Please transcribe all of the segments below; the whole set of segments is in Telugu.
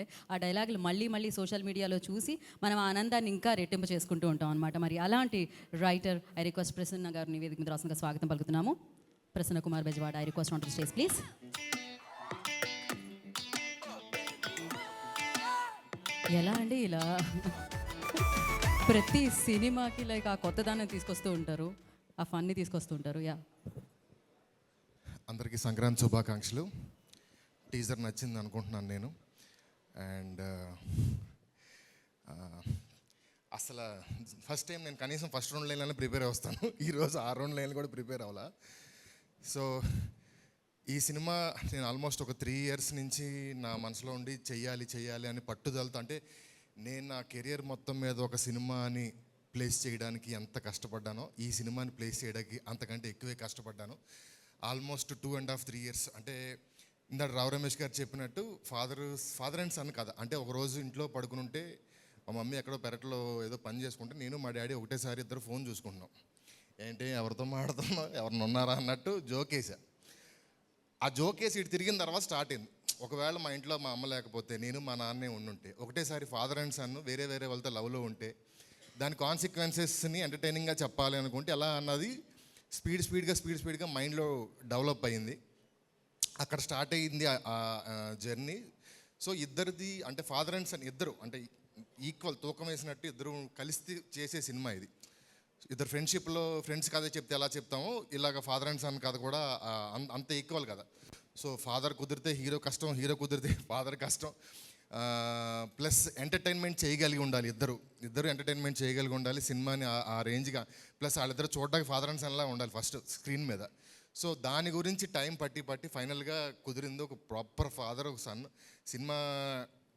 ఉంటాయి. ఆ డైలాగులు మళ్ళీ మళ్ళీ సోషల్ మీడియాలో చూసి మనం ఆ ఆనందాన్ని ఇంకా రెట్టింపు చేసుకుంటూ ఉంటాం అనమాట. మరి అలాంటి రైటర్ ఐ రిక్వెస్ట్ ప్రసన్న గారిని వేదిక మీద రాసంగా స్వాగతం పలుకుతున్నాము. Prasanna Kumar Bezawada, I request on to stage please. ఎలా అండి ఇలా ప్రతి సినిమాకి లైక్ ఆ కొత్తదాన్ని తీసుకొస్తూ ఉంటారు, ఆ ఫన్ని తీసుకొస్తూ ఉంటారు. యా, అందరికీ సంక్రాంతి శుభాకాంక్షలు. టీజర్ నచ్చింది అనుకుంటున్నాను నేను. అండ్ అసలు ఫస్ట్ టైం నేను కనీసం ఫస్ట్ 2 లైన్లనే ప్రిపేర్ వస్తాను. ఈరోజు ఆ 2 లైన్లు కూడా ప్రిపేర్ అవ్వాలా. సో ఈ సినిమా నేను ఆల్మోస్ట్ ఒక 3 years నుంచి నా మనసులో ఉండి చెయ్యాలి అని పట్టుదలతో, అంటే నేను నా కెరియర్ మొత్తం మీద ఒక సినిమాని ప్లేస్ చేయడానికి ఎంత కష్టపడ్డానో ఈ సినిమాని ప్లేస్ చేయడానికి అంతకంటే ఎక్కువే కష్టపడ్డాను. Almost 2.5 3 years. అంటే ఇందాక రావు రమేష్ గారు చెప్పినట్టు ఫాదర్ అండ్ సన్ కథ. అంటే ఒకరోజు ఇంట్లో పడుకుని ఉంటే మా మమ్మీ ఎక్కడో పెరట్లో ఏదో పని చేసుకుంటే నేను మా డాడీ ఒకటేసారి ఇద్దరు ఫోన్ చూసుకుంటున్నాం. ఏంటి ఎవరితో మాట్లాడుతున్నాం, ఎవరిని ఉన్నారా అన్నట్టు జోకేసా. ఆ జోకేసి ఇటు తిరిగిన తర్వాత స్టార్ట్ అయింది. ఒకవేళ మా ఇంట్లో మా అమ్మ లేకపోతే నేను మా నాన్నే ఉండుంటే, ఒకటేసారి ఫాదర్ అండ్ సన్ వేరే వాళ్ళతో లవ్లో ఉంటే దాని కాన్సిక్వెన్సెస్ని ఎంటర్టైనింగ్గా చెప్పాలి అనుకుంటే ఎలా అన్నది స్పీడ్గా మైండ్లో డెవలప్ అయ్యింది. అక్కడ స్టార్ట్ అయ్యింది ఆ జర్నీ. సో ఇద్దరిది అంటే ఫాదర్ అండ్ సన్ ఇద్దరు అంటే ఈక్వల్ తూకం వేసినట్టు ఇద్దరు కలిసి చేసే సినిమా ఇది. ఇద్దరు ఫ్రెండ్షిప్లో ఫ్రెండ్స్ కథ చెప్తే ఎలా చెప్తామో ఇలాగ ఫాదర్ అండ్ సన్ కథ కూడా అంత ఈక్వల్ కదా. సో ఫాదర్ కుదిరితే హీరో కష్టం, హీరో కుదిరితే ఫాదర్ కష్టం. ప్లస్ ఎంటర్టైన్మెంట్ చేయగలిగి ఉండాలి, ఇద్దరు ఎంటర్టైన్మెంట్ చేయగలిగి ఉండాలి సినిమాని ఆ రేంజ్గా. ప్లస్ వాళ్ళిద్దరు చూడడానికి ఫాదర్ అండ్ సన్లా ఉండాలి ఫస్ట్ స్క్రీన్ మీద. సో దాని గురించి టైం పట్టి ఫైనల్గా కుదిరింది ఒక ప్రాపర్ ఫాదర్ ఒక సన్. సినిమా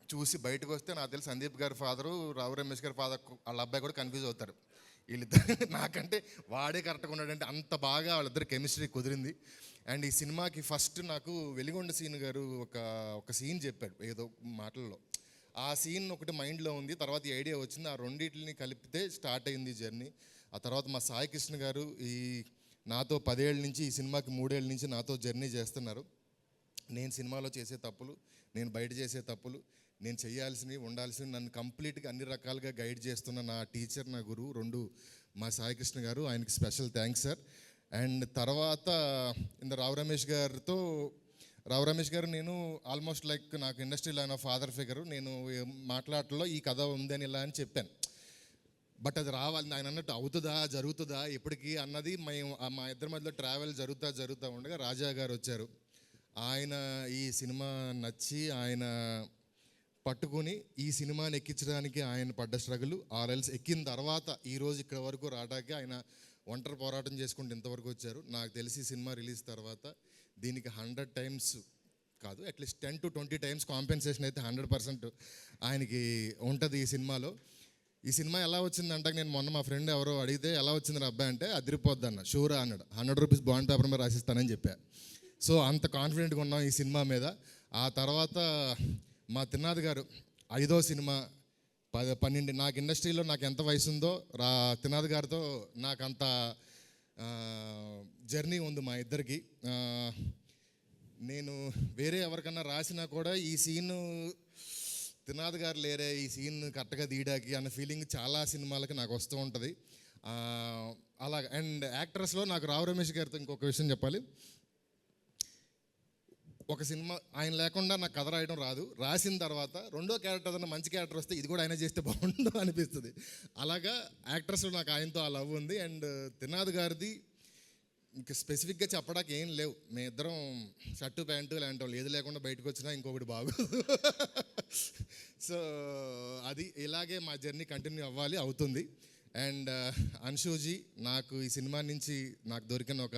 చూసి బయటకు వస్తే నాకు తెలిసి సందీప్ గారి ఫాదరు, రావు రమేష్ గారి ఫాదర్ వాళ్ళ అబ్బాయి కూడా కన్ఫ్యూజ్ అవుతారు. వీళ్ళిద్దరు నాకంటే వాడే కరెక్ట్గా ఉన్నాడంటే అంత బాగా వాళ్ళిద్దరు కెమిస్ట్రీ కుదిరింది. అండ్ ఈ సినిమాకి ఫస్ట్ నాకు వెలిగొండ సీన్ గారు ఒక సీన్ చెప్పాడు ఏదో మాటల్లో. ఆ సీన్ ఒకటి మైండ్లో ఉంది. తర్వాత ఈ ఐడియా వచ్చింది, ఆ రెండింటిని కలిపితే స్టార్ట్ అయింది జర్నీ. ఆ తర్వాత మా సాయి కృష్ణ గారు నాతో 10 ఏళ్ళ నుంచి ఈ సినిమాకి 3 ఏళ్ళ నుంచి నాతో జర్నీ చేస్తున్నారు. నేను సినిమాలో చేసే తప్పులు, నేను బయట చేసే తప్పులు, నేను చేయాల్సినవి ఉండాల్సినవి నన్ను కంప్లీట్గా అన్ని రకాలుగా గైడ్ చేస్తున్న నా టీచర్, నా గురువు 2 మా సాయికృష్ణ గారు. ఆయనకి స్పెషల్ థ్యాంక్స్ సార్. అండ్ తర్వాత రావు రమేష్ గారు నేను ఆల్మోస్ట్ లైక్ నాకు ఇండస్ట్రీలో ఆయన ఫాదర్ ఫిగరు. నేను మాట్లాడటంలో ఈ కథ ఉందని ఇలా అని చెప్పాను. బట్ అది రావాలి ఆయన అన్నట్టు అవుతుందా జరుగుతుందా ఎప్పటికీ అన్నది మా ఇద్దరి మధ్యలో ట్రావెల్ జరుగుతూ ఉండగా రాజా గారు వచ్చారు. ఆయన ఈ సినిమా నచ్చి ఆయన పట్టుకుని ఈ సినిమాని ఎక్కించడానికి ఆయన పడ్డ స్ట్రగుల్ ఆర్ఎల్స్ ఎక్కిన తర్వాత ఈరోజు ఇక్కడ వరకు రావడానికి ఆయన ఒంటరి పోరాటం చేసుకుంటూ ఇంతవరకు వచ్చారు. నాకు తెలిసి సినిమా రిలీజ్ తర్వాత దీనికి 100 times కాదు అట్లీస్ట్ 10 to 20 times కాంపెన్సేషన్ అయితే 100% ఆయనకి ఉంటుంది ఈ సినిమాలో. ఈ సినిమా ఎలా వచ్చిందంటే నేను మొన్న మా ఫ్రెండ్ ఎవరో అడిగితే ఎలా వచ్చింది రా అబ్బాయి అంటే అదిరిపోద్ది అన్న. షూరా అన్నాడు. 100 rupees బాండ్ పేపర్ మీద రాసిస్తానని చెప్పా. సో అంత కాన్ఫిడెంట్గా ఉన్నాం ఈ సినిమా మీద. ఆ తర్వాత మా తిన్నాది గారు 5వ సినిమా 12 నాకు ఇండస్ట్రీలో నాకు ఎంత వయసు ఉందో తిన్నాది గారితో నాకు అంత జర్నీ ఉంది మా ఇద్దరికి. నేను వేరే ఎవరికన్నా రాసినా కూడా ఈ సీను తిన్నాది గారు లేరే ఈ సీన్ కరెక్ట్గా తీయడానికి అన్న ఫీలింగ్ చాలా సినిమాలకి నాకు వస్తూ ఉంటుంది. అలాగ. అండ్ యాక్టర్స్లో నాకు రావు రమేష్ గారితో ఇంకొక విషయం చెప్పాలి. ఒక సినిమా ఆయన లేకుండా నాకు కథ రాయడం రాదు. రాసిన తర్వాత రెండో క్యారెక్టర్ ఏదైనా మంచి క్యారెక్టర్ వస్తే ఇది కూడా ఆయన చేస్తే బాగుండు అనిపిస్తుంది. అలాగా యాక్టర్స్లో నాకు ఆయనతో ఆ లవ్ ఉంది. అండ్ తిన్నాది గారిది ఇంకా స్పెసిఫిక్గా చెప్పడానికి ఏం లేవు. మేము ఇద్దరం షర్టు ప్యాంటు లాంటి వాళ్ళు ఏది లేకుండా బయటకు వచ్చినా ఇంకొకటి బాగు. సో అది ఇలాగే మా జర్నీ కంటిన్యూ అవుతుంది. అండ్ అన్షూజీ నాకు ఈ సినిమా నుంచి నాకు దొరికిన ఒక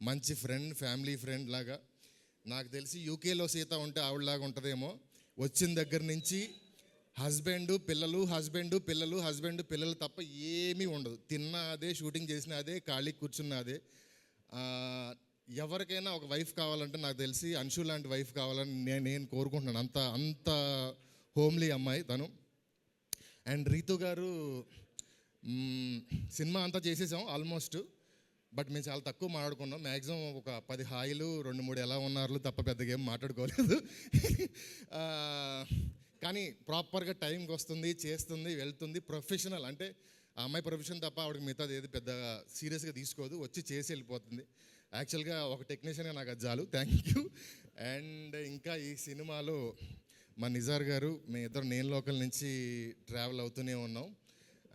మంచి ఫ్రెండ్, ఫ్యామిలీ ఫ్రెండ్ లాగా. నాకు తెలిసి యూకేలో సీత ఉంటే ఆవిడలాగా ఉంటుందేమో. వచ్చిన దగ్గర నుంచి హస్బెండ్ పిల్లలు తప్ప ఏమీ ఉండదు. తిన్నా అదే, షూటింగ్ చేసిన అదే, ఖాళీ కూర్చున్న అదే. ఎవరికైనా ఒక వైఫ్ కావాలంటే నాకు తెలిసి అన్షు లాంటి వైఫ్ కావాలని నేను కోరుకుంటున్నాను. అంత హోమ్లీ అమ్మాయి తను. అండ్ రీతు గారు సినిమా అంతా చేసేసాం ఆల్మోస్ట్. బట్ మేము చాలా తక్కువ మాట్లాడుకున్నాం. మ్యాక్సిమం ఒక 10 హాయిలు 2-3 ఎలా ఉన్నారు తప్ప పెద్దగా ఏం మాట్లాడుకోలేదు. కానీ ప్రాపర్గా టైంకి వస్తుంది, చేస్తుంది, వెళ్తుంది. ప్రొఫెషనల్ అంటే ఆ అమ్మాయి ప్రొఫెషన్ తప్ప ఆవిడకి మిగతాది ఏది పెద్దగా సీరియస్గా తీసుకోదు, వచ్చి చేసి వెళ్ళిపోతుంది. యాక్చువల్గా ఒక టెక్నీషియన్గా నాకు అది చాలు. Thank you. అండ్ ఇంకా ఈ సినిమాలో మా నిజార్ గారు, మేము ఇద్దరు నేను లోకల్ నుంచి ట్రావెల్ అవుతూనే ఉన్నాం.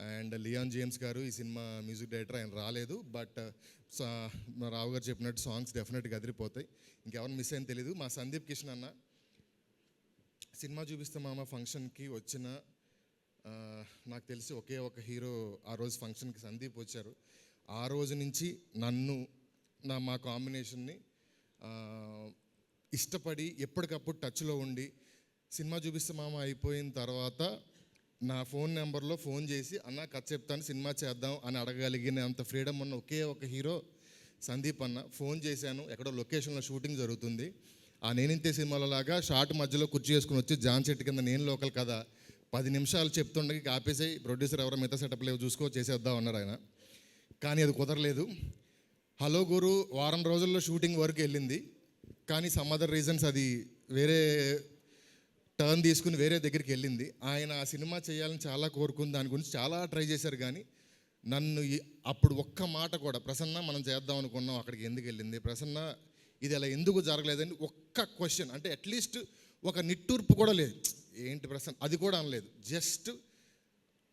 అండ్ లియాన్ జేమ్స్ గారు ఈ సినిమా మ్యూజిక్ డైరెక్టర్, ఆయన రాలేదు. బట్ మా రావు గారు చెప్పినట్టు సాంగ్స్ డెఫినెట్గా అదిరిపోతాయి. ఇంకెవరు మిస్ అయింది తెలీదు. మా సందీప్ కిషన్ అన్న సినిమా చూపిస్తే మామ ఫంక్షన్కి వచ్చిన నాకు తెలిసి ఒకే ఒక హీరో ఆ రోజు ఫంక్షన్కి సందీప్ వచ్చారు. ఆ రోజు నుంచి నన్ను మా కాంబినేషన్ని ఇష్టపడి ఎప్పటికప్పుడు టచ్లో ఉండి సినిమా చూపిస్తే మామ అయిపోయిన తర్వాత నా ఫోన్ నెంబర్లో ఫోన్ చేసి అన్న కథ చెప్తాను సినిమా చేద్దాం అని అడగలిగినంత ఫ్రీడమ్ ఉన్న ఒకే ఒక హీరో సందీప్ అన్న. ఫోన్ చేశాను, ఎక్కడో లొకేషన్లో షూటింగ్ జరుగుతుంది. ఆ నేనింతే సినిమాలో లాగా షార్ట్ మధ్యలో కుర్చీ చేసుకుని వచ్చి జాన్ చెట్టు కింద నేను లోకల్ కదా 10 నిమిషాలు చెప్తుండగా ఆపేసి ప్రొడ్యూసర్ ఎవరో మిగతా సెటప్ లేవు చూసుకో చేసేద్దాం అన్నారు ఆయన. కానీ అది కుదరలేదు. హలో గురు వారం రోజుల్లో షూటింగ్ వరకు వెళ్ళింది. కానీ సమ్ అదర్ రీజన్స్ అది వేరే టర్న్ తీసుకుని వేరే దగ్గరికి వెళ్ళింది. ఆయన ఆ సినిమా చేయాలని చాలా కోరుకుని దాని గురించి చాలా ట్రై చేశారు. కానీ నన్ను అప్పుడు ఒక్క మాట కూడా, ప్రసన్న మనం చేద్దాం అనుకున్నాం అక్కడికి ఎందుకు వెళ్ళింది, ప్రసన్న ఇది అలా ఎందుకు జరగలేదని ఒక్క క్వశ్చన్, అంటే అట్లీస్ట్ ఒక నిట్టూర్పు కూడా లేదు. ఏంటి ప్రసన్న అది కూడా అనలేదు. జస్ట్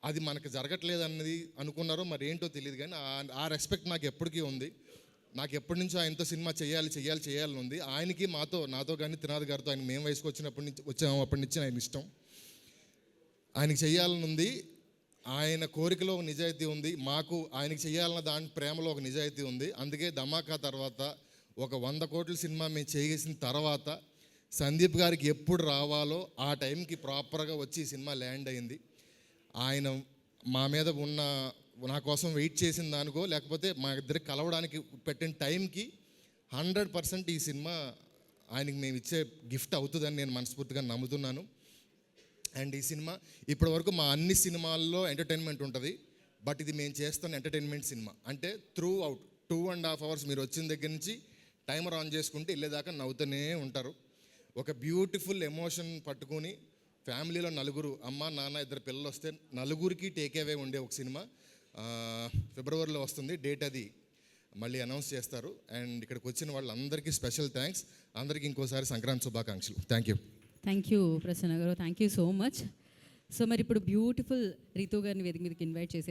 అది మనకు జరగట్లేదు అన్నది అనుకున్నారో మరి ఏంటో తెలియదు. కానీ ఆ రెస్పెక్ట్ నాకు ఎప్పటికీ ఉంది. నాకు ఎప్పటి నుంచో ఆయనతో సినిమా చేయాలని ఉంది. ఆయనకి నాతో కానీ త్రినాథ్ గారితో ఆయన మేము వయసుకు అప్పటి నుంచి ఆయన ఇష్టం. ఆయనకి చేయాలని ఉంది. ఆయన కోరికలో ఒక నిజాయితీ ఉంది. మాకు ఆయనకి చేయాలన్న దాని ప్రేమలో ఒక నిజాయితీ ఉంది. అందుకే ధమాకా తర్వాత ఒక 100 కోట్ల సినిమా మేము చేసిన తర్వాత సందీప్ గారికి ఎప్పుడు రావాలో ఆ టైంకి ప్రాపర్గా వచ్చి ఈ సినిమా ల్యాండ్ అయింది. ఆయన మా మీద ఉన్న నా కోసం వెయిట్ చేసిన దానికో లేకపోతే మా ఇద్దరికి కలవడానికి పెట్టిన టైంకి 100% ఈ సినిమా ఆయనకి మేము ఇచ్చే గిఫ్ట్ అవుతుందని నేను మనస్ఫూర్తిగా నమ్ముతున్నాను. అండ్ ఈ సినిమా ఇప్పటి వరకు మా అన్ని సినిమాల్లో ఎంటర్టైన్మెంట్ ఉంటుంది. బట్ ఇది మేము చేస్తున్న ఎంటర్టైన్మెంట్ సినిమా. అంటే త్రూ అవుట్ 2.5 hours మీరు వచ్చిన దగ్గర నుంచి టైమర్ ఆన్ చేసుకుంటే వెళ్ళేదాకా నవ్వుతూనే ఉంటారు. ఒక బ్యూటిఫుల్ ఎమోషన్ పట్టుకుని ఫ్యామిలీలో నలుగురు అమ్మ నాన్న 2 పిల్లలు వస్తే నలుగురికి టేక్ అవే ఉండే ఒక సినిమా ఫిబ్రవరిలో వస్తుంది. డేట్ అది మళ్ళీ అనౌన్స్ చేస్తారు. అండ్ ఇక్కడికి వచ్చిన వాళ్ళందరికీ స్పెషల్ థ్యాంక్స్. అందరికీ ఇంకోసారి సంక్రాంతి శుభాకాంక్షలు. థ్యాంక్ యూ ప్రసన్న గారు, thank you so much. So మరి ఇప్పుడు బ్యూటిఫుల్ రీతూ గారిని వేదిక మీదకి ఇన్వైట్ చేసే